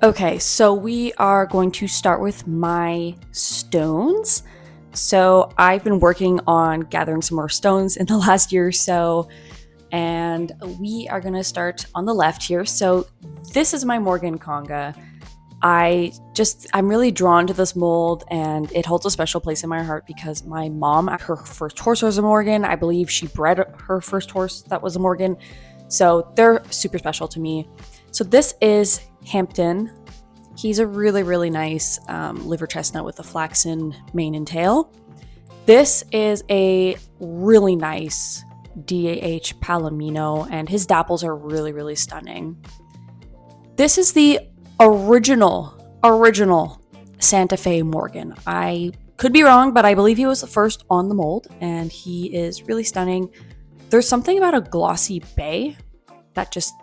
Okay, so we are going to start with my stones. So I've been working on gathering some more stones in the last year or so, and we are going to start on the left here. So this is my Morgan conga. I'm really drawn to this mold, and it holds a special place in my heart because my mom, her first horse was a Morgan. I believe she bred her first horse that was a Morgan. So they're super special to me. So this is Hampton. He's a really, really nice liver chestnut with a flaxen mane and tail. This is a really nice DAH Palomino, and his dapples are really, really stunning. This is the original Santa Fe Morgan. I could be wrong, but I believe he was the first on the mold, and he is really stunning. There's something about a glossy bay that just,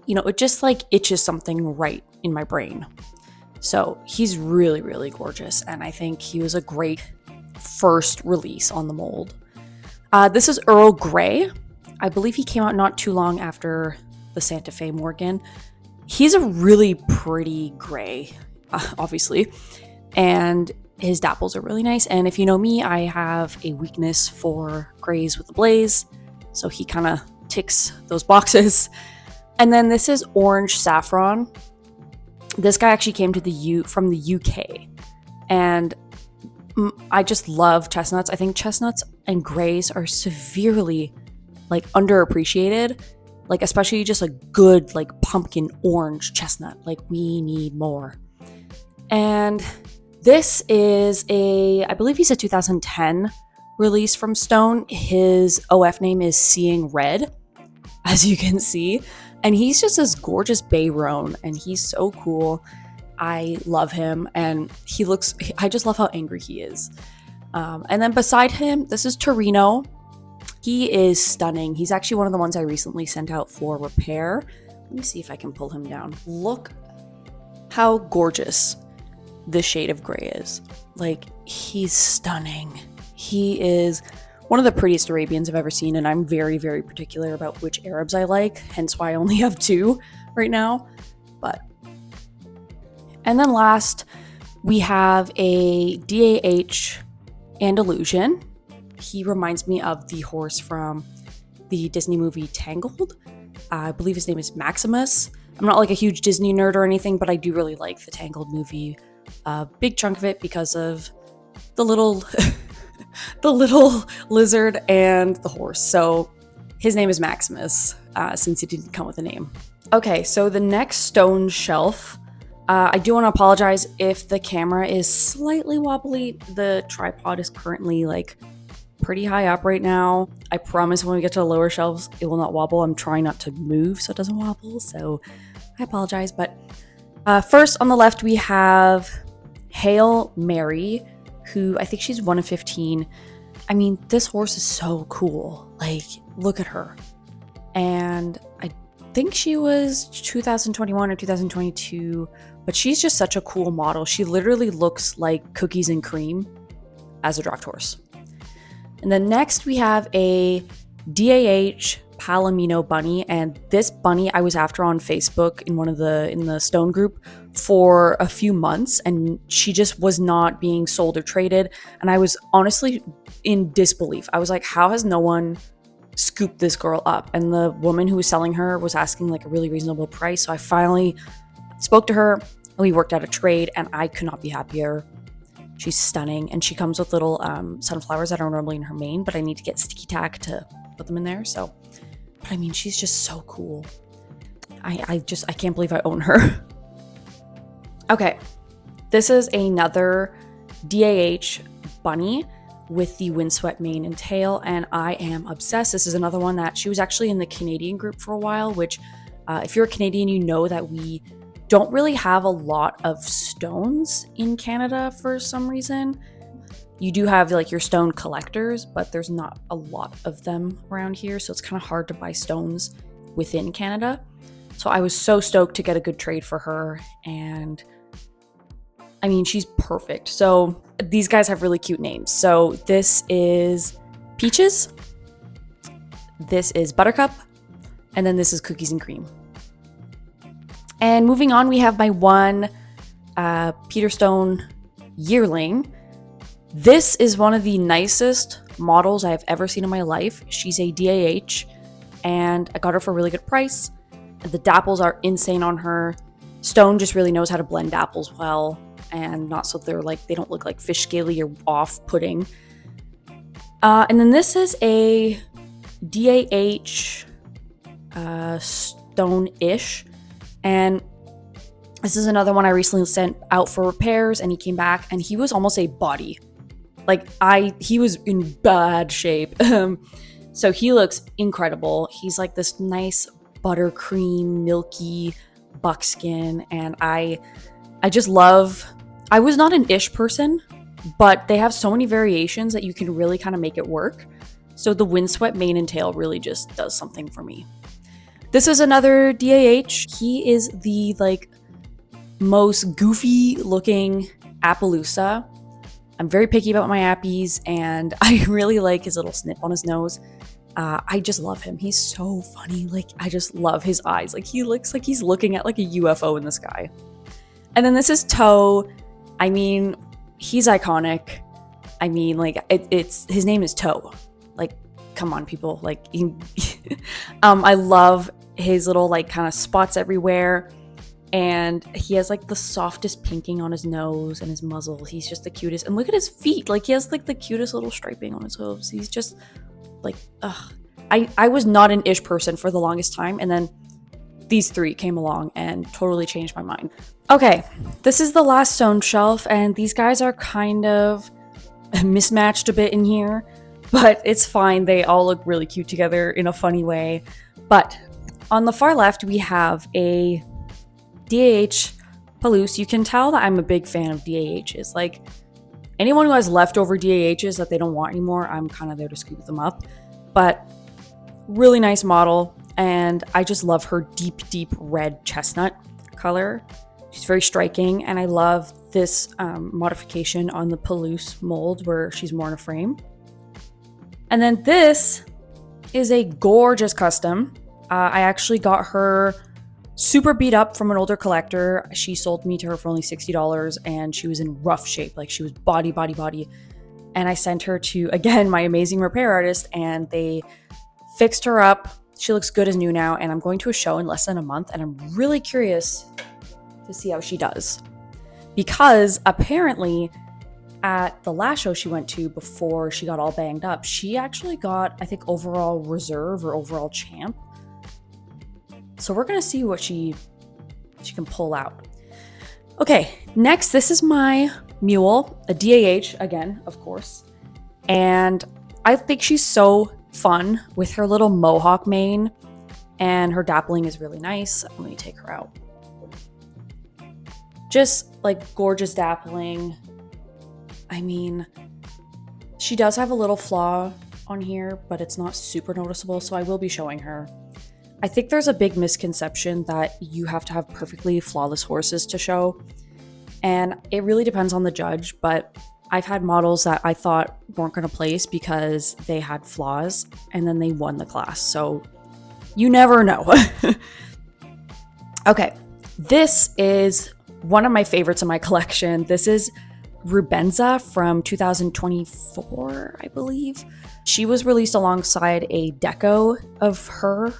it just like itches something right in my brain. So he's really, really gorgeous, and I think he was a great first release on the mold. This is Earl Grey. I believe he came out not too long after the Santa Fe Morgan. He's a really pretty gray, obviously, and his dapples are really nice. And if you know me, I have a weakness for grays with a blaze, so he kind of ticks those boxes. And then this is Orange Saffron. This guy actually came to from the UK, and I just love chestnuts. I think chestnuts and grays are severely underappreciated, especially just a good pumpkin orange chestnut. We need more. And this is I believe he's a 2010 release from Stone. His OF name is Seeing Red, as you can see. And he's just this gorgeous bay roan, and he's so cool. I love him, and I just love how angry he is. And then beside him, this is Torino. He is stunning. He's actually one of the ones I recently sent out for repair. Let me see if I can pull him down. Look how gorgeous this shade of gray is. He's stunning. He is one of the prettiest Arabians I've ever seen, and I'm very, very particular about which Arabs I like, hence why I only have 2 right now. And then last, we have a DAH Andalusian. He reminds me of the horse from the Disney movie Tangled. I believe his name is Maximus. I'm not a huge Disney nerd or anything, but I do really like the Tangled movie. A big chunk of it because of the little the little lizard and the horse. So his name is Maximus, since he didn't come with a name. Okay, so the next stone shelf, I do want to apologize if the camera is slightly wobbly. The tripod is currently pretty high up right now. I promise when we get to the lower shelves, it will not wobble. I'm trying not to move so it doesn't wobble, so I apologize. But first on the left, we have Hail Mary, who I think she's 1 of 15. I mean, this horse is so cool. Look at her. And I think she was 2021 or 2022, but she's just such a cool model. She literally looks like cookies and cream as a draft horse. And then next we have a DAH Palomino bunny, and this bunny I was after on Facebook in the Stone group for a few months, and she just was not being sold or traded, and I was honestly in disbelief. I was like, how has no one scooped this girl up? And the woman who was selling her was asking a really reasonable price, so I finally spoke to her and we worked out a trade, and I could not be happier. She's stunning, and she comes with little sunflowers that are normally in her mane, but I need to get sticky tack to put them in there. So, but I mean, she's just so cool. I can't believe I own her. Okay, this is another DAH bunny with the windswept mane and tail, and I am obsessed. This is another one that she was actually in the Canadian group for a while, which if you're a Canadian, you know that we don't really have a lot of stones in Canada for some reason. You do have your stone collectors, but there's not a lot of them around here, so it's kind of hard to buy stones within Canada. So I was so stoked to get a good trade for her, and I mean, she's perfect. So these guys have really cute names. So this is Peaches, this is Buttercup, and then this is Cookies and Cream. And moving on, we have my one Peterstone yearling. This is one of the nicest models I've ever seen in my life. She's a DAH, and I got her for a really good price. The dapples are insane on her. Stone just really knows how to blend dapples well, and not so they don't look like fish scaly or off-putting. And then this is a DAH Stone-ish, and this is another one I recently sent out for repairs, and he came back and he was almost a body. He was in bad shape. So he looks incredible. He's like this nice buttercream, milky buckskin, and I just love. I was not an ish person, but they have so many variations that you can really kind of make it work. So the windswept mane and tail really just does something for me. This is another DAH. He is the most goofy looking Appaloosa. I'm very picky about my Appies, and I really like his little snip on his nose. I just love him. He's so funny. I just love his eyes. He looks like he's looking at a UFO in the sky. And then this is Toe. I mean, he's iconic. I mean, his name is Toe. Come on, people. I love his little kind of spots everywhere. And he has the softest pinking on his nose and his muzzle. He's just the cutest. And look at his feet. He has the cutest little striping on his hooves. He's just ugh. I was not an ish person for the longest time, and then these three came along and totally changed my mind. Okay, this is the last stone shelf, and these guys are kind of mismatched a bit in here, but it's fine. They all look really cute together in a funny way. But on the far left, we have a DAH Palouse. You can tell that I'm a big fan of DAHs. Anyone who has leftover DAHs that they don't want anymore, I'm kind of there to scoop them up. But really nice model, and I just love her deep red chestnut color. She's very striking, and I love this modification on the Palouse mold where she's more in a frame. And then this is a gorgeous custom. I actually got her super beat up from an older collector. She sold me to her for only $60, and she was in rough shape. She was body. And I sent her to, again, my amazing repair artist, and they fixed her up. She looks good as new now, and I'm going to a show in less than a month, and I'm really curious to see how she does. Because apparently at the last show she went to before she got all banged up, she actually got, I think, overall reserve or overall champ. So we're going to see what she can pull out. Okay, next, this is my mule, a DAH, again, of course. And I think she's so fun with her little mohawk mane, and her dappling is really nice. Let me take her out. Just gorgeous dappling. I mean, she does have a little flaw on here, but it's not super noticeable, so I will be showing her. I think there's a big misconception that you have to have perfectly flawless horses to show, and it really depends on the judge, but I've had models that I thought weren't going to place because they had flaws, and then they won the class, so you never know. Okay, this is one of my favorites in my collection. This is Rubenza from 2024, I believe. She was released alongside a deco of her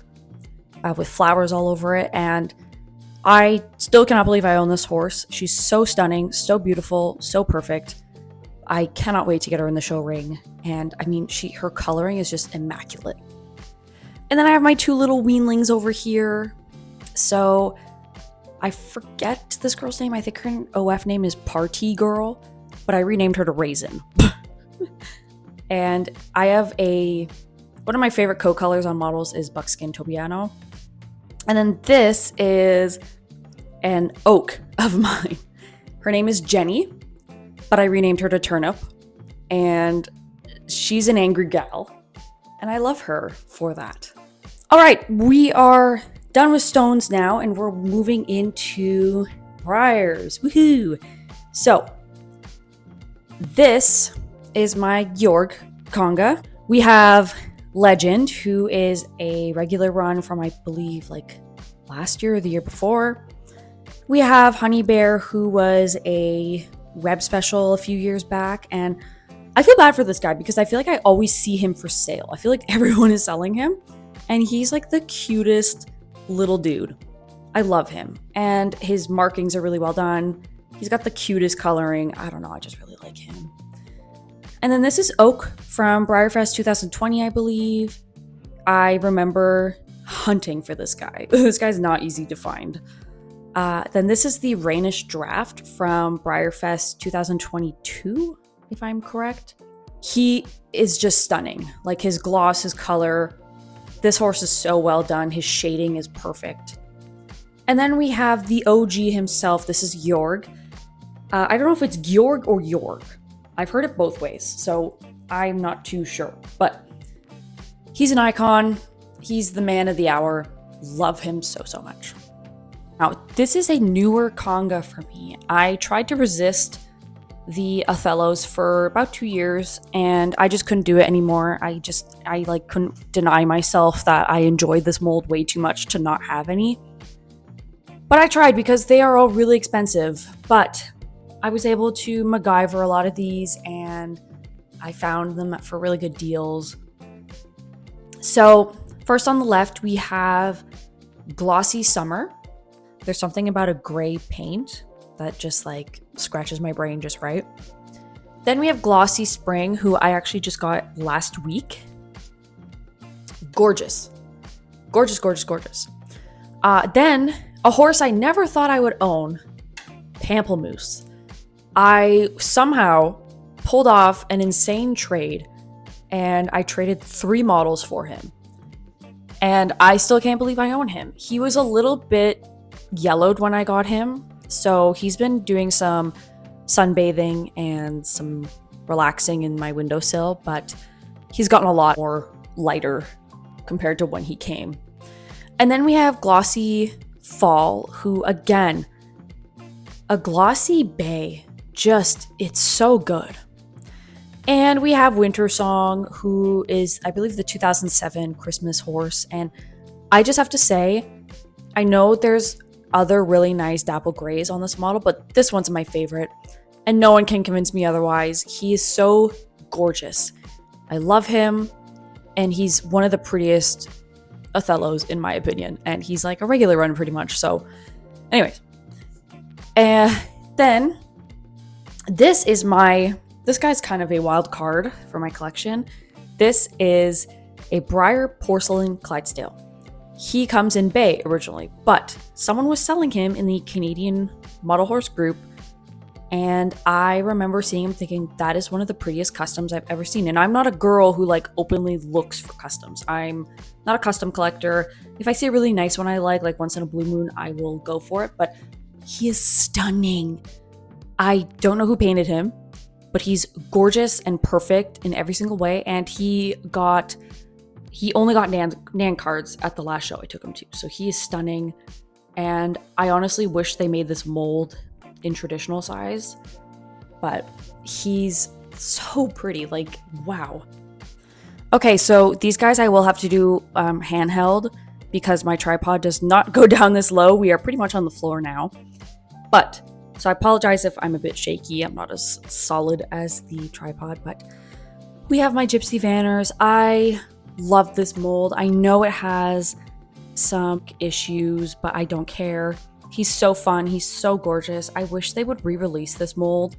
with flowers all over it, and I still cannot believe I own this horse. She's so stunning, so beautiful, so perfect. I cannot wait to get her in the show ring, and I mean, her coloring is just immaculate. And then I have my two little weanlings over here. So I forget this girl's name. I think her OF name is Party Girl, but I renamed her to Resin. And I have one of my favorite coat colors on models is Buckskin Tobiano. And then this is an oak of mine. Her name is Jenny, but I renamed her to Turnip. And she's an angry gal, and I love her for that. All right, we are done with stones now, and we're moving into briars. Woohoo! So, this is my Gorg conga. We have Legend, who is a regular run from, I believe, last year or the year before. We have Honey Bear, who was a web special a few years back, and I feel bad for this guy because I feel like I always see him for sale. I feel like everyone is selling him, and he's like the cutest little dude. I love him, and his markings are really well done. He's got the cutest coloring. I don't know, I just really like him. And then this is Oak from Breyerfest 2020, I believe. I remember hunting for this guy. This guy's not easy to find. Then this is the Rainish Draft from Breyerfest 2022, if I'm correct. He is just stunning. Like his gloss, his color. This horse is so well done. His shading is perfect. And then we have the OG himself. This is Jorg. I don't know if it's Georg or Jorg. I've heard it both ways, so I'm not too sure. But he's an icon. He's the man of the hour. Love him so, so much. Now, this is a newer conga for me. I tried to resist the Othellos for about 2 years, and I just couldn't do it anymore. I couldn't deny myself that I enjoyed this mold way too much to not have any. But I tried because they are all really expensive. But I was able to MacGyver a lot of these, and I found them for really good deals. So first on the left, we have Glossy Summer. There's something about a gray paint that just like scratches my brain just right. Then we have Glossy Spring, who I actually just got last week. Gorgeous. Gorgeous, gorgeous, gorgeous. Then a horse I never thought I would own, Pamplemousse. I somehow pulled off an insane trade, and I traded 3 models for him. And I still can't believe I own him. He was a little bit yellowed when I got him, so he's been doing some sunbathing and some relaxing in my windowsill, but he's gotten a lot more lighter compared to when he came. And then we have Glossy Fall, who again, a glossy bay, just, it's so good. And we have Winter Song, who is, I believe, the 2007 Christmas horse. And I just have to say, I know there's other really nice dapple grays on this model, but this one's my favorite. And no one can convince me otherwise. He is so gorgeous. I love him. And he's one of the prettiest Othellos, in my opinion. And he's like a regular run pretty much. So anyways. Then this guy's kind of a wild card for my collection. This is a Breyer Porcelain Clydesdale. He comes in bay originally, but someone was selling him in the Canadian model horse group, and I remember seeing him thinking that is one of the prettiest customs I've ever seen. And I'm not a girl who like openly looks for customs. I'm not a custom collector. If I see a really nice one I like once in a blue moon, I will go for it, but he is stunning. I don't know who painted him, but he's gorgeous and perfect in every single way. And he only got Nan cards at the last show I took him to. So he is stunning. And I honestly wish they made this mold in traditional size, but he's so pretty. Like, wow. Okay, so these guys I will have to do handheld because my tripod does not go down this low. We are pretty much on the floor now. But, so I apologize if I'm a bit shaky. I'm not as solid as the tripod, but we have my Gypsy Vanners. I love this mold. I know it has some issues, but I don't care. He's so fun. He's so gorgeous. I wish they would re-release this mold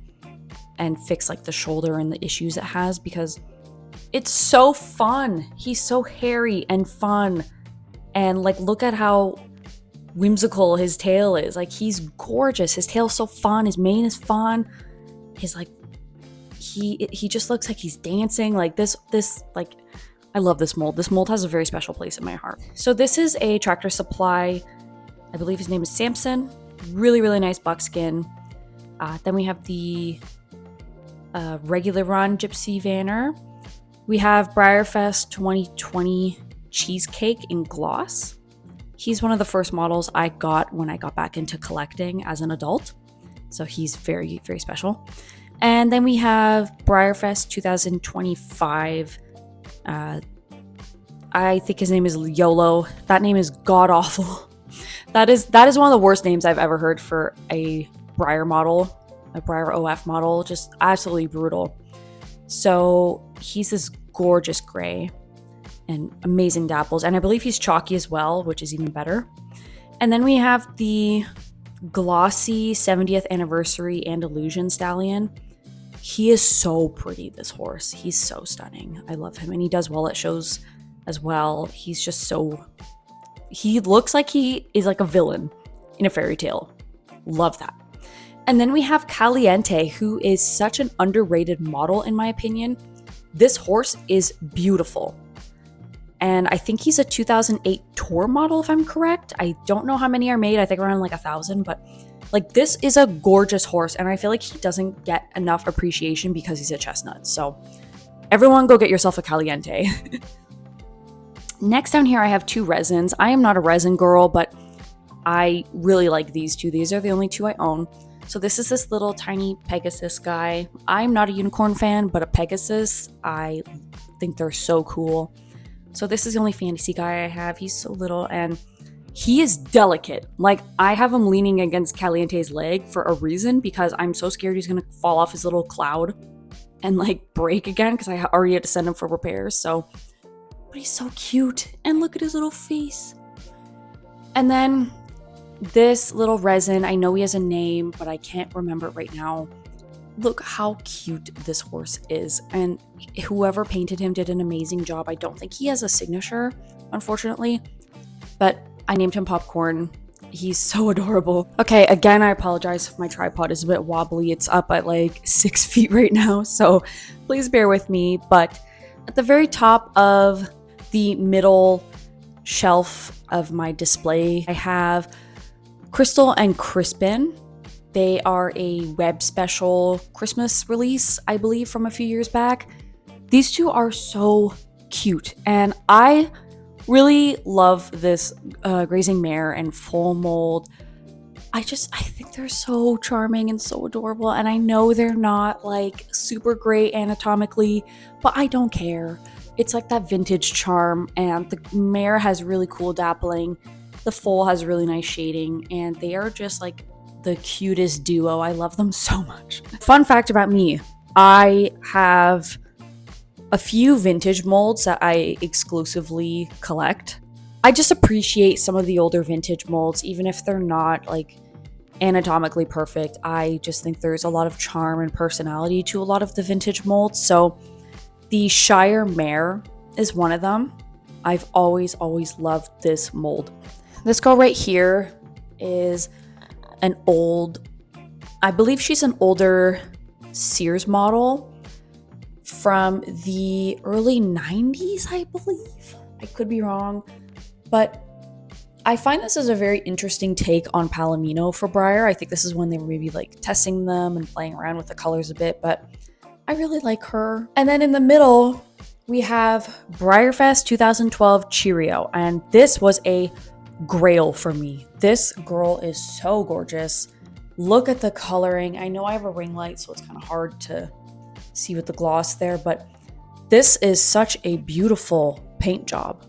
and fix like the shoulder and the issues it has because it's so fun. He's so hairy and fun. And like, look at how whimsical his tail is. Like, he's gorgeous. His tail's so fun. His mane is fun. His like, he just looks like he's dancing. Like this like, I love this mold. This mold has a very special place in my heart. So this is a Tractor Supply. I believe his name is Samson. Really, really nice buckskin. Then we have the regular run Gypsy Vanner. We have Breyerfest 2020 Cheesecake in gloss. He's one of the first models I got when I got back into collecting as an adult. So he's very, very special. And then we have Breyerfest 2025. I think his name is YOLO. That name is god-awful. That is one of the worst names I've ever heard for a Breyer model, a Breyer OF model. Just absolutely brutal. So he's this gorgeous gray and amazing dapples. And I believe he's chalky as well, which is even better. And then we have the glossy 70th anniversary Andalusian stallion. He is so pretty, this horse. He's so stunning. I love him. And he does well at shows as well. He's just so... He looks like he is like a villain in a fairy tale. Love that. And then we have Caliente, who is such an underrated model in my opinion. This horse is beautiful. And I think he's a 2008 tour model, if I'm correct. I don't know how many are made. I think around like 1,000, but like this is a gorgeous horse. And I feel like he doesn't get enough appreciation because he's a chestnut. So everyone go get yourself a Caliente. Next down here, I have two resins. I am not a resin girl, but I really like these two. These are the only two I own. So this is this little tiny Pegasus guy. I'm not a unicorn fan, but a Pegasus, I think they're so cool. So this is the only fantasy guy I have. He's so little and he is delicate. Like I have him leaning against Caliente's leg for a reason because I'm so scared he's gonna fall off his little cloud and like break again because I already had to send him for repairs. So, but he's so cute and look at his little face. And then this little resin, I know he has a name, but I can't remember it right now. Look how cute this horse is. And whoever painted him did an amazing job. I don't think he has a signature, unfortunately, but I named him Popcorn. He's so adorable. Okay, again, I apologize if my tripod is a bit wobbly. It's up at like 6 feet right now, so please bear with me. But at the very top of the middle shelf of my display, I have Crystal and Crispin. They are a web special Christmas release, I believe, from a few years back. These two are so cute, and I really love this grazing mare and full mold. I think they're so charming and so adorable, and I know they're not like super great anatomically, but I don't care. It's like that vintage charm, and the mare has really cool dappling. The foal has really nice shading, and they are just like the cutest duo. I love them so much. Fun fact about me, I have a few vintage molds that I exclusively collect. I just appreciate some of the older vintage molds, even if they're not like anatomically perfect. I just think there's a lot of charm and personality to a lot of the vintage molds. So the Shire Mare is one of them. I've always loved this mold. This girl right here is an old, I believe she's an older Sears model from the early 90s, I believe. I could be wrong, but I find this is a very interesting take on Palomino for Breyer. I think this is when they were maybe like testing them and playing around with the colors a bit, but I really like her. And then in the middle, we have Breyerfest 2012 Cheerio, and this was a grail for me. This girl is so gorgeous. Look at the coloring. I know I have a ring light, so it's kind of hard to see with the gloss there, but this is such a beautiful paint job.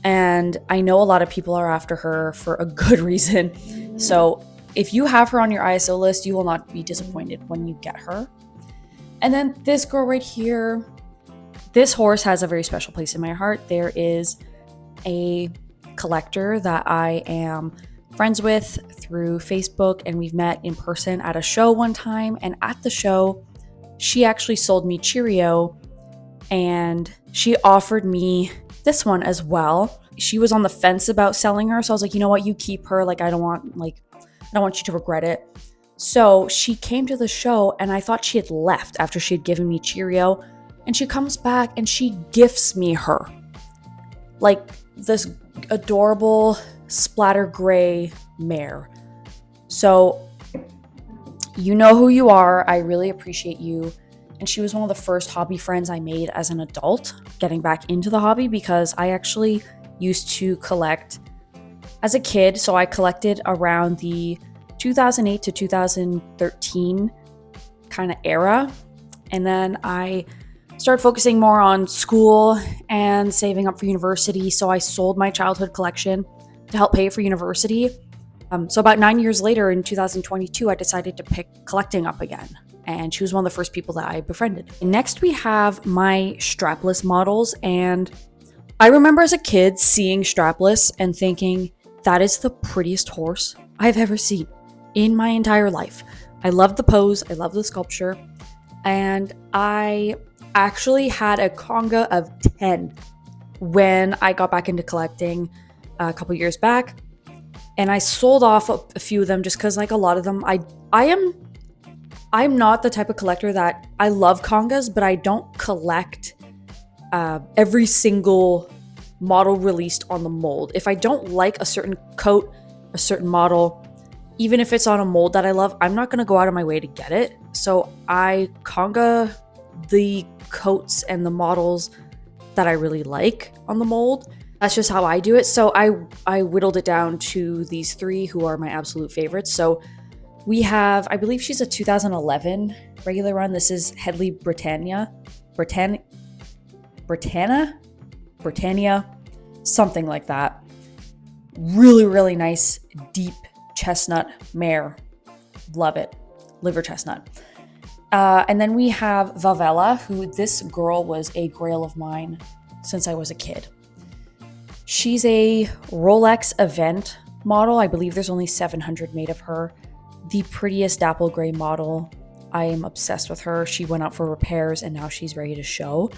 And I know a lot of people are after her for a good reason. So if you have her on your ISO list, you will not be disappointed when you get her. And then this girl right here, this horse has a very special place in my heart. There is a collector that I am friends with through Facebook, and we've met in person at a show one time. And at the show, she actually sold me Cheerio, and she offered me this one as well. She was on the fence about selling her, so I was like, you know what, you keep her. Like, I don't want you to regret it. So she came to the show, and I thought she had left after she had given me Cheerio, and she comes back and she gifts me her, like this adorable splatter gray mare. So you know who you are. I really appreciate you. And she was one of the first hobby friends I made as an adult, getting back into the hobby, because I actually used to collect as a kid. So I collected around the 2008 to 2013 kind of era. And then I started focusing more on school and saving up for university. So I sold my childhood collection to help pay for university. So about 9 years later in 2022, I decided to pick collecting up again. And she was one of the first people that I befriended. Next, we have my strapless models. And I remember as a kid seeing strapless and thinking, that is the prettiest horse I've ever seen in my entire life. I love the pose. I love the sculpture. And I actually had a conga of 10 when I got back into collecting a couple years back. And I sold off a few of them just because, like, a lot of them, I'm not the type of collector that I love congas, but I don't collect every single model released on the mold. If I don't like a certain coat, a certain model, even if it's on a mold that I love, I'm not going to go out of my way to get it. So I conga the coats and the models that I really like on the mold. That's just how I do it. So I whittled it down to these three who are my absolute favorites. So we have, I believe she's a 2011 regular run. This is Headley Britannia, something like that. Really, really nice, deep chestnut mare. Love it. Liver chestnut. And then we have Valvella, who this girl was a grail of mine since I was a kid. She's a Rolex event model. I believe there's only 700 made of her. The prettiest dapple gray model. I am obsessed with her. She went out for repairs and now she's ready to show.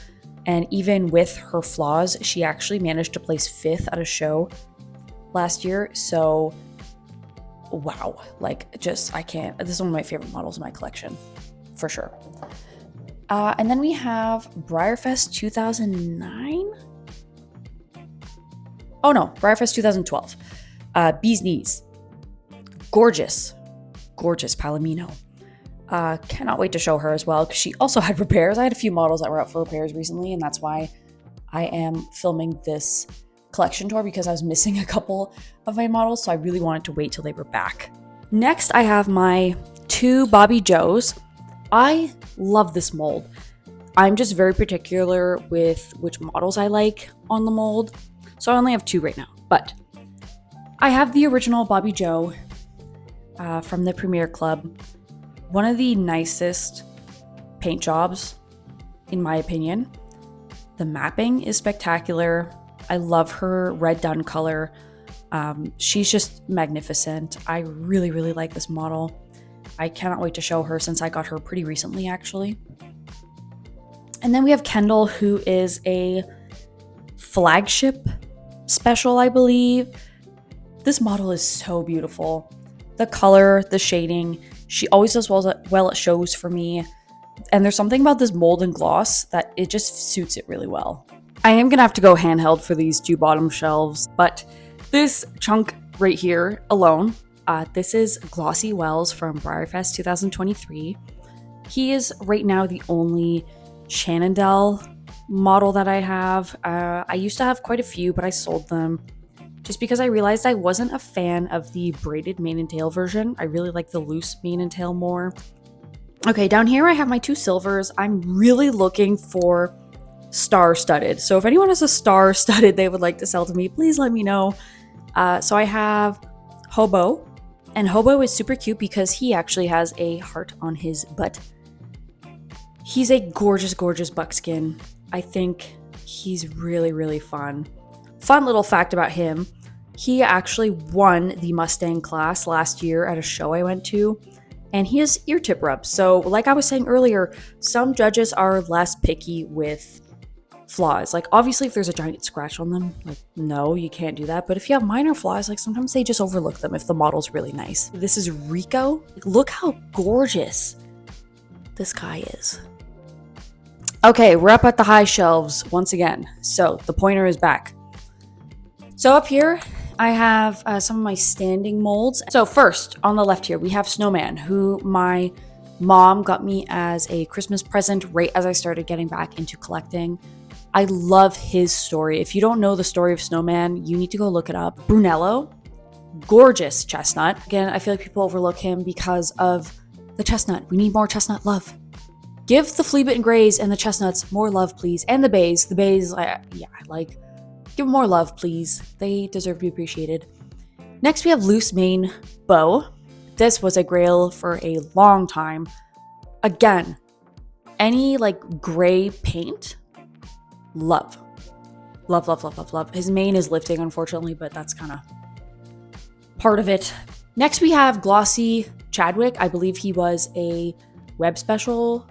And even with her flaws, she actually managed to place 5th at a show last year. So, wow. Like, just, I can't. This is one of my favorite models in my collection, for sure. And then we have Breyerfest 2009. Oh no, Breyerfest 2012. Bee's Knees. Gorgeous Palomino. Cannot wait to show her as well because she also had repairs. I had a few models that were out for repairs recently, and that's why I am filming this collection tour, because I was missing a couple of my models, so I really wanted to wait till they were back. Next, I have my 2 Bobby Joes. I love this mold. I'm just very particular with which models I like on the mold, so I only have 2 right now. But I have the original Bobby Jo from the Premier Club. One of the nicest paint jobs, in my opinion. The mapping is spectacular. I love her red dun color. She's just magnificent. I really, really like this model. I cannot wait to show her since I got her pretty recently, actually. And then we have Kendall, who is a flagship special, I believe. This model is so beautiful. The color, the shading, she always does well at shows for me. And there's something about this mold and gloss that it just suits it really well. I am gonna have to go handheld for these 2 bottom shelves, but this chunk right here alone, this is Glossy Wells from Breyerfest 2023. He is right now the only Shannondale model that I have. I used to have quite a few, but I sold them just because I realized I wasn't a fan of the braided mane and tail version. I really like the loose mane and tail more. Okay, down here I have my 2 silvers. I'm really looking for star-studded. So if anyone has a star-studded they would like to sell to me, please let me know. So I have Hobo, and Hobo is super cute because he actually has a heart on his butt. He's a gorgeous, gorgeous buckskin. I think he's really, really fun. Fun little fact about him, he actually won the Mustang class last year at a show I went to, and he has ear tip rubs. So like I was saying earlier, some judges are less picky with flaws. Like, obviously if there's a giant scratch on them, like, no, you can't do that. But if you have minor flaws, like, sometimes they just overlook them if the model's really nice. This is Rico. Look how gorgeous this guy is. Okay, we're up at the high shelves once again. So the pointer is back. So up here, I have some of my standing molds. So first, on the left here, we have Snowman, who my mom got me as a Christmas present right as I started getting back into collecting. I love his story. If you don't know the story of Snowman, you need to go look it up. Brunello, gorgeous chestnut. Again, I feel like people overlook him because of the chestnut. We need more chestnut love. Give the Fleabit and Grays and the chestnuts more love, please. And the bays. The bays, I like. Give them more love, please. They deserve to be appreciated. Next, we have Loose Mane Bow. This was a grail for a long time. Again, any like gray paint, love. Love, love, love, love, love. His mane is lifting, unfortunately, but that's kind of part of it. Next, we have Glossy Chadwick. I believe he was a web special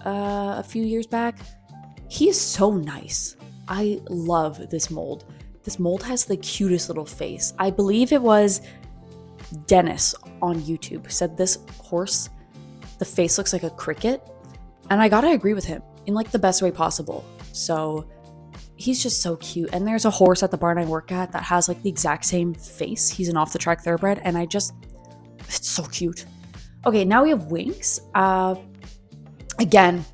a few years back. He is so nice. I love this mold. This mold has the cutest little face. I believe it was Dennis on YouTube said this horse, the face looks like a cricket. And I gotta agree with him in like the best way possible. So he's just so cute. And there's a horse at the barn I work at that has like the exact same face. He's an off the track thoroughbred, and it's so cute. Okay, now we have Winx. Again,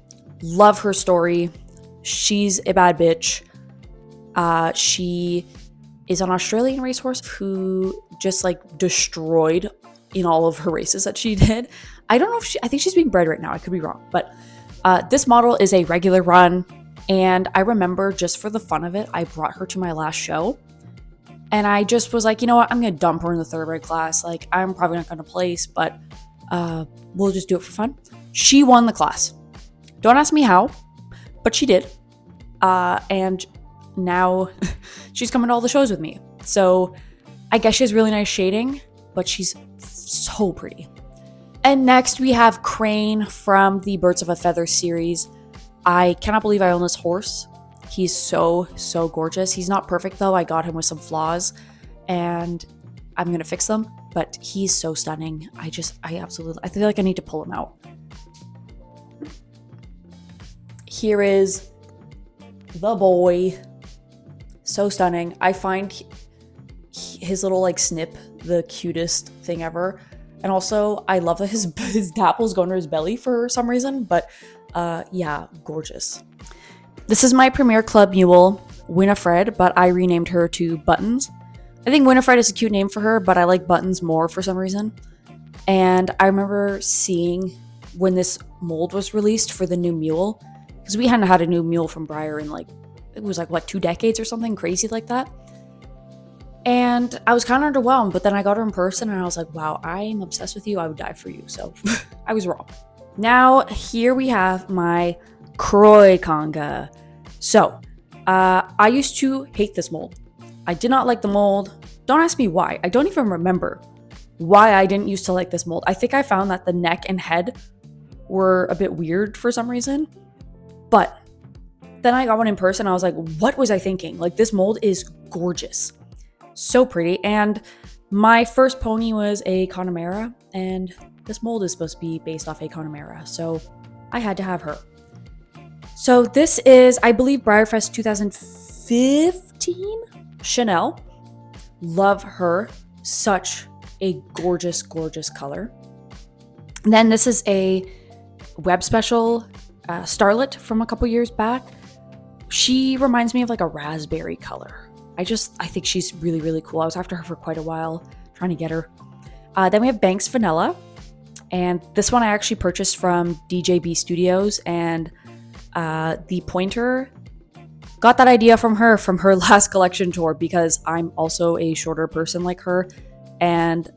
love her story. She's a bad bitch. She is an Australian racehorse who just like destroyed in all of her races that she did. I don't know if I think she's being bred right now. I could be wrong, but this model is a regular run. And I remember just for the fun of it, I brought her to my last show. And I just was like, you know what? I'm going to dump her in the thoroughbred class. Like, I'm probably not going to place, but we'll just do it for fun. She won the class. Don't ask me how, but she did. And now she's coming to all the shows with me. So I guess she has really nice shading, but she's so pretty. And next we have Crane from the Birds of a Feather series. I cannot believe I own this horse. He's so, so gorgeous. He's not perfect though. I got him with some flaws and I'm going to fix them, but he's so stunning. I feel like I need to pull him out. Here is the boy. So stunning. I find his little like snip the cutest thing ever. And also I love that his dapple's going to his belly for some reason, but yeah, gorgeous. This is my Premier Club mule, Winifred, but I renamed her to Buttons. I think Winifred is a cute name for her, but I like Buttons more for some reason. And I remember seeing when this mold was released for the new mule, because we hadn't had a new mule from Breyer in like, it was like, what, 2 decades or something crazy like that? And I was kind of underwhelmed, but then I got her in person and I was like, wow, I'm obsessed with you. I would die for you. So I was wrong. Now, here we have my Croy conga. So, I used to hate this mold. I did not like the mold. Don't ask me why. I don't even remember why I didn't used to like this mold. I think I found that the neck and head were a bit weird for some reason. But then I got one in person. I was like, what was I thinking? Like, this mold is gorgeous. So pretty. And my first pony was a Connemara, and this mold is supposed to be based off a Connemara, so I had to have her. So this is, I believe, Breyerfest 2015 Chanel. Love her. Such a gorgeous, gorgeous color. And then this is a web special Starlet from a couple years back. She reminds me of like a raspberry color. I think she's really, really cool. I was after her for quite a while, trying to get her. Then we have Banks Vanilla. And this one I actually purchased from DJB Studios. And the pointer, got that idea from her last collection tour, because I'm also a shorter person like her. And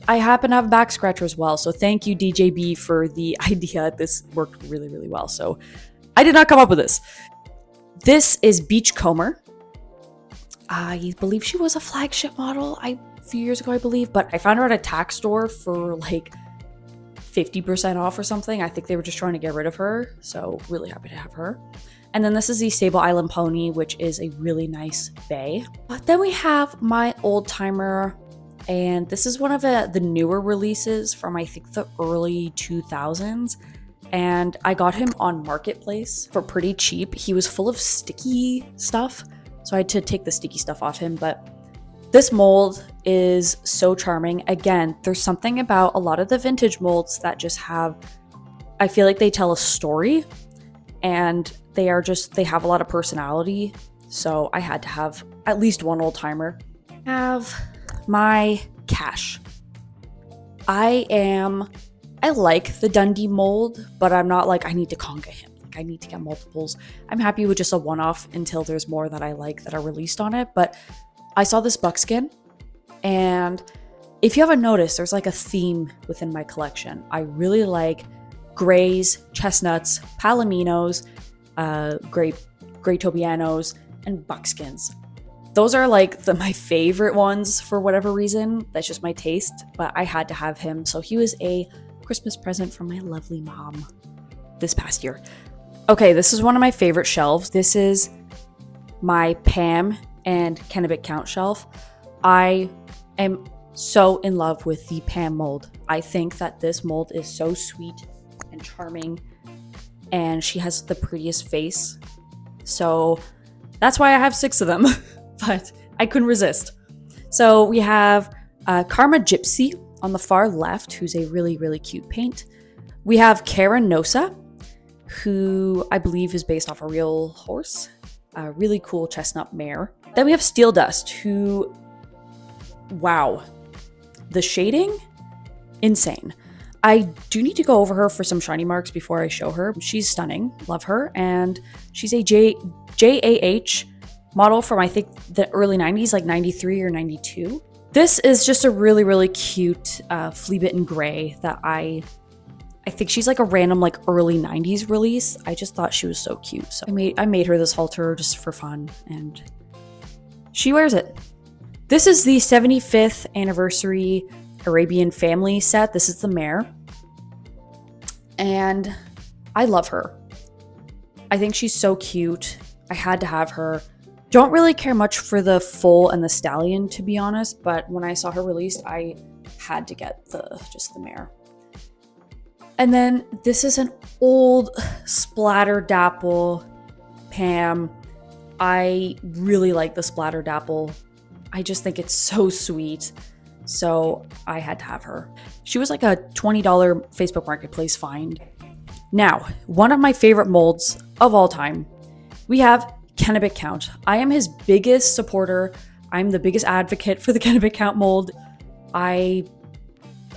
I happen to have a back scratcher as well. So thank you, DJB, for the idea. This worked really, really well. So I did not come up with this. This is Beachcomber. I believe she was a flagship model a few years ago, I believe, but I found her at a tack store for like 50% off or something. I think they were just trying to get rid of her, so really happy to have her. And then this is the Sable Island Pony, which is a really nice bay. But then we have my oldtimer, and this is one of the newer releases from I think the early 2000s. And I got him on Marketplace for pretty cheap. He was full of sticky stuff, so I had to take the sticky stuff off him, but this mold is so charming. Again, there's something about a lot of the vintage molds that just have, I feel like they tell a story, and they have a lot of personality. So I had to have at least one old timer. Have my Cash. I like the Dundee mold, but I'm not like, I need to conga him. Like, I need to get multiples. I'm happy with just a one-off until there's more that I like that are released on it. But I saw this buckskin And if you haven't noticed, there's like a theme within my collection. I really like grays, chestnuts, palominos, gray Tobianos, and buckskins. Those are like my favorite ones for whatever reason. That's just my taste, but I had to have him. So he was a Christmas present from my lovely mom this past year. Okay, this is one of my favorite shelves. This is my Pam and Kenobic Count shelf. I am so in love with the Pam mold. I think that this mold is so sweet and charming, and she has the prettiest face. So that's why I have 6 of them, but I couldn't resist. So we have Karma Gypsy on the far left, who's a really, really cute paint. We have Karen Nosa, who I believe is based off a real horse, a really cool chestnut mare. Then we have Steel Dust, who, wow, the shading, insane. I do need to go over her for some shiny marks before I show her. She's stunning, love her, and she's a JAH model from I think the early 90s, like 93 or 92. This is just a really, really cute flea bitten gray that I think she's like a random like early 90s release. I just thought she was so cute. So I made her this halter just for fun, and she wears it. This is the 75th anniversary Arabian family set. This is the mare, and I love her. I think she's so cute. I had to have her. Don't really care much for the foal and the stallion, to be honest, but when I saw her released, I had to get just the mare. And then this is an old Splatter Dapple Pam. I really like the Splatter Dapple. I just think it's so sweet. So I had to have her. She was like a $20 Facebook Marketplace find. Now, one of my favorite molds of all time, we have Kenobic Count. I am his biggest supporter. I'm the biggest advocate for the Kenobic Count mold. I'm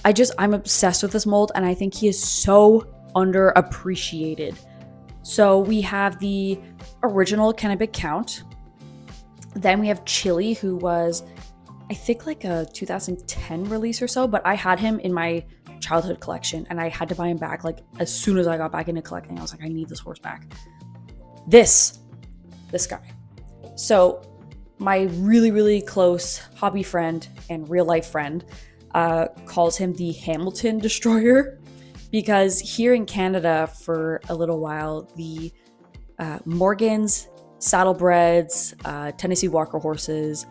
obsessed with this mold, and I think he is so underappreciated. So we have the original Kenobic Count. Then we have Chili, who was, I think, like a 2010 release or so, but I had him in my childhood collection, and I had to buy him back like as soon as I got back into collecting. I was like, I need this horse back. This guy. So my really, really close hobby friend and real life friend calls him the Hamilton Destroyer, because here in Canada for a little while, the Morgans, Saddlebreds, Tennessee Walker horses,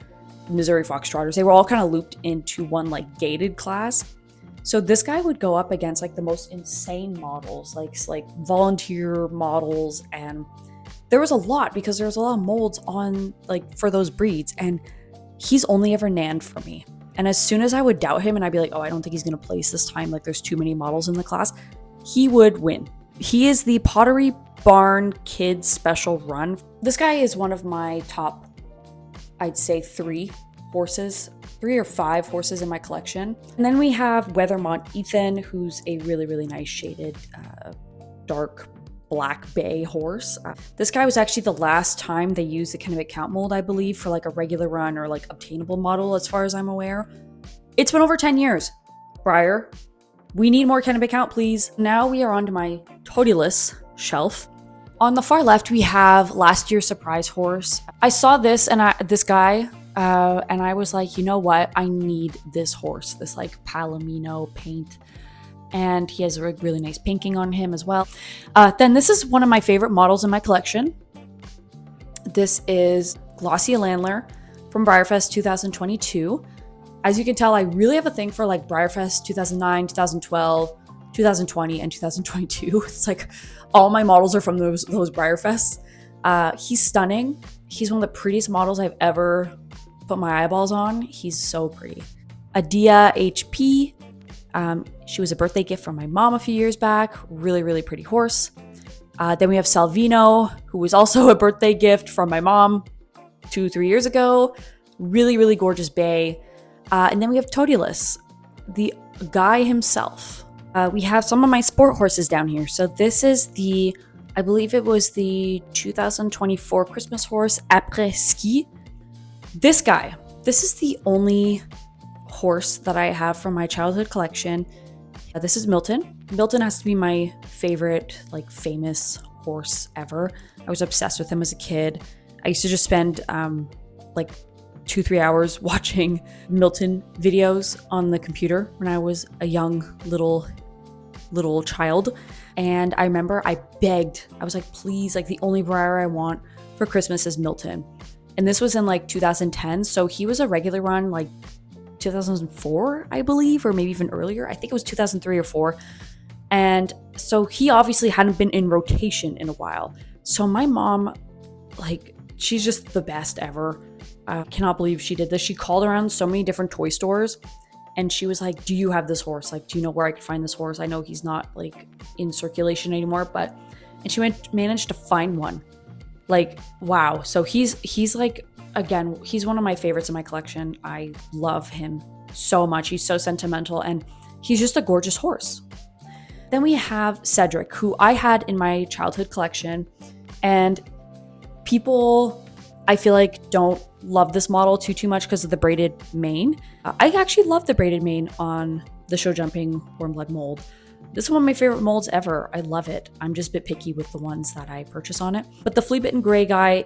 Missouri Foxtrotters, they were all kind of looped into one like gated class. So this guy would go up against like the most insane models, like volunteer models, and there was a lot because there was a lot of molds on like for those breeds, and he's only ever nanned for me. And as soon as I would doubt him and I'd be like, oh, I don't think he's gonna place this time, like there's too many models in the class, he would win. He is the Pottery Barn Kids Special Run. This guy is one of my top, I'd say 3 or 5 horses in my collection. And then we have Weathermont Ethan, who's a really, really nice shaded dark black bay horse. This guy was actually the last time they used the Kenobic Count mold, I believe, for like a regular run or like obtainable model, as far as I'm aware. It's been over 10 years. Breyer, we need more Kenobic Count, please. Now we are on to my Totylus shelf. On the far left, we have last year's surprise horse. I saw this and this guy, and I was like, you know what? I need this horse, this like Palomino paint. And he has a really nice pinking on him as well. Then this is one of my favorite models in my collection. This is Glossy Landler from Breyerfest 2022. As you can tell, I really have a thing for like Breyerfest 2009, 2012, 2020, and 2022. It's like all my models are from those Breyerfests. He's stunning. He's one of the prettiest models I've ever put my eyeballs on. He's so pretty. Adia HP. She was a birthday gift from my mom a few years back. Really, really pretty horse. Then we have Salvino, who was also a birthday gift from my mom 2-3 years ago. Really, really gorgeous bay. And then we have Totylus, the guy himself. We have some of my sport horses down here. So this is I believe it was the 2024 Christmas horse, Après Ski. This guy, this is the only horse that I have from my childhood collection. This is Milton. Milton has to be my favorite, like, famous horse ever. I was obsessed with him as a kid. I used to just spend like 2-3 hours watching Milton videos on the computer when I was a young little child. And I remember I begged, I was like, please, like, the only Breyer I want for Christmas is Milton. And this was in like 2010. So he was a regular run like 2004, I believe, or maybe even earlier. I think it was 2003 or 4. And so he obviously hadn't been in rotation in a while. So my mom, like, she's just the best ever. I cannot believe she did this. She called around so many different toy stores and she was like, do you have this horse? Like, do you know where I could find this horse? I know he's not like in circulation anymore, and she managed to find one. Like, wow. So he's like, again, he's one of my favorites in my collection. I love him so much. He's so sentimental and he's just a gorgeous horse. Then we have Cedric, who I had in my childhood collection, and people, I feel like, don't love this model too much because of the braided mane. I actually love the braided mane on the show jumping warm blood mold. This is one of my favorite molds ever. I love it. I'm just a bit picky with the ones that I purchase on it. But the flea bitten gray guy,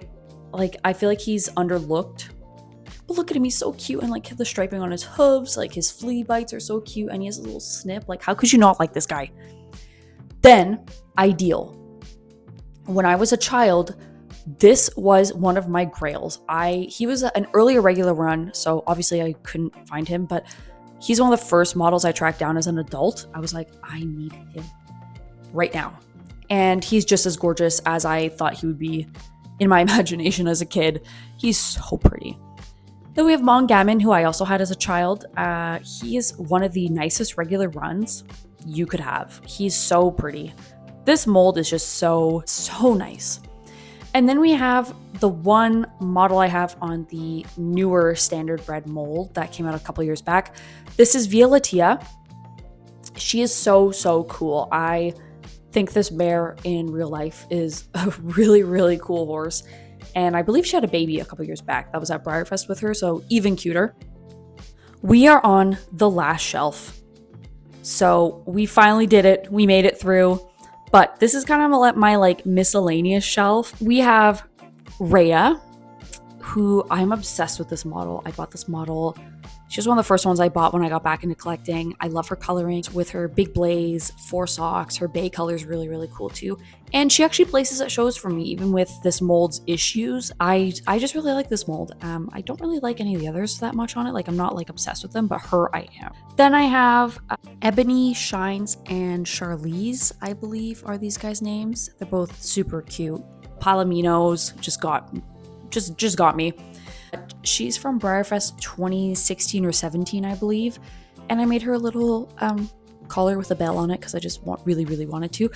like, I feel like he's underlooked. But look at him, he's so cute, and like the striping on his hooves, like his flea bites are so cute, and he has a little snip. Like, how could you not like this guy? Then Ideal. When I was a child, this was one of my grails. He was an earlier regular run, so obviously I couldn't find him, but he's one of the first models I tracked down as an adult. I was like, I need him right now. And he's just as gorgeous as I thought he would be in my imagination as a kid. He's so pretty. Then we have Mongammon, who I also had as a child. He is one of the nicest regular runs you could have. He's so pretty. This mold is just so nice. And then we have the one model I have on the newer standard bred mold that came out a couple years back. This is Violatia. She is so cool. I think this mare in real life is a really cool horse. And I believe she had a baby a couple years back that was at Breyer Fest with her, so even cuter. We are on the last shelf. So we finally did it. We made it through. But this is kind of my like miscellaneous shelf. We have Rhea, who I'm obsessed with this model. I bought this model. She was one of the first ones I bought when I got back into collecting. I love her coloring with her big blaze, 4 socks. Her bay color is really cool too. And she actually places at shows for me, even with this mold's issues. I just really like this mold. I don't really like any of the others that much on it. Like, I'm not like obsessed with them, but her I am. Then I have Ebony, Shines, and Charlize, I believe are these guys' names. They're both super cute. Palominos just got me. She's from Breyerfest 2016 or 17, I believe. And I made her a little collar with a bell on it because I just really wanted to.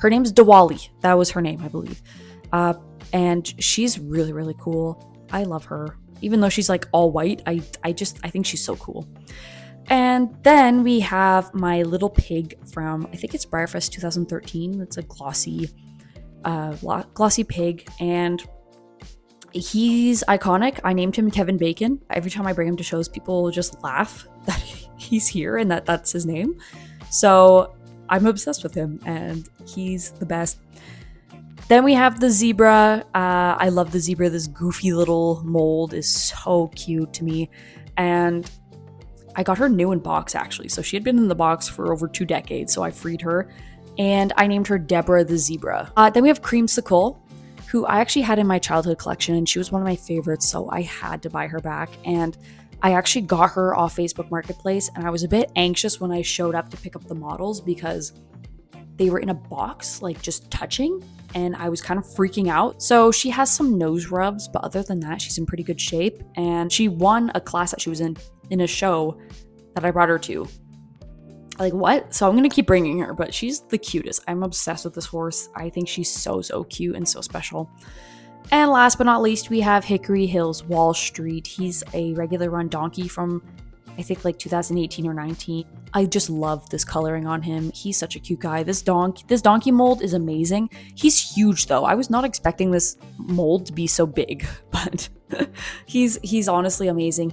Her name's Diwali. That was her name, I believe. And she's really cool. I love her. Even though she's like all white, I think she's so cool. And then we have my little pig from, I think it's Breyerfest 2013. It's a glossy pig, and he's iconic. I named him Kevin Bacon. Every time I bring him to shows, people just laugh that he's here and that's his name. So I'm obsessed with him and he's the best. Then we have the zebra. I love the zebra. This goofy little mold is so cute to me. And I got her new in box, actually. So she had been in the box for over 2 decades. So I freed her and I named her Deborah the zebra. Then we have Creamsicle, who I actually had in my childhood collection, and she was one of my favorites, so I had to buy her back. And I actually got her off Facebook Marketplace, and I was a bit anxious when I showed up to pick up the models because they were in a box, like just touching, and I was kind of freaking out. So she has some nose rubs, but other than that, she's in pretty good shape. And she won a class that she was in a show that I brought her to. Like, what? So I'm gonna keep bringing her, but she's the cutest. I'm obsessed with this horse. I think she's so cute and so special. And last but not least, we have Hickory Hills Wall Street. He's a regular run donkey from, I think, like 2018 or 19. I just love this coloring on him. He's such a cute guy. This donkey mold is amazing. He's huge though. I was not expecting this mold to be so big, but he's honestly amazing.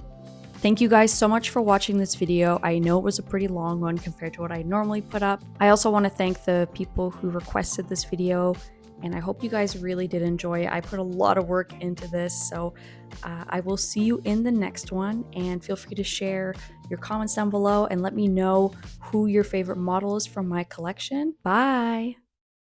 Thank you guys so much for watching this video. I know it was a pretty long one compared to what I normally put up. I also want to thank the people who requested this video, and I hope you guys really did enjoy it. I put a lot of work into this, so I will see you in the next one, and feel free to share your comments down below and let me know who your favorite model is from my collection. Bye!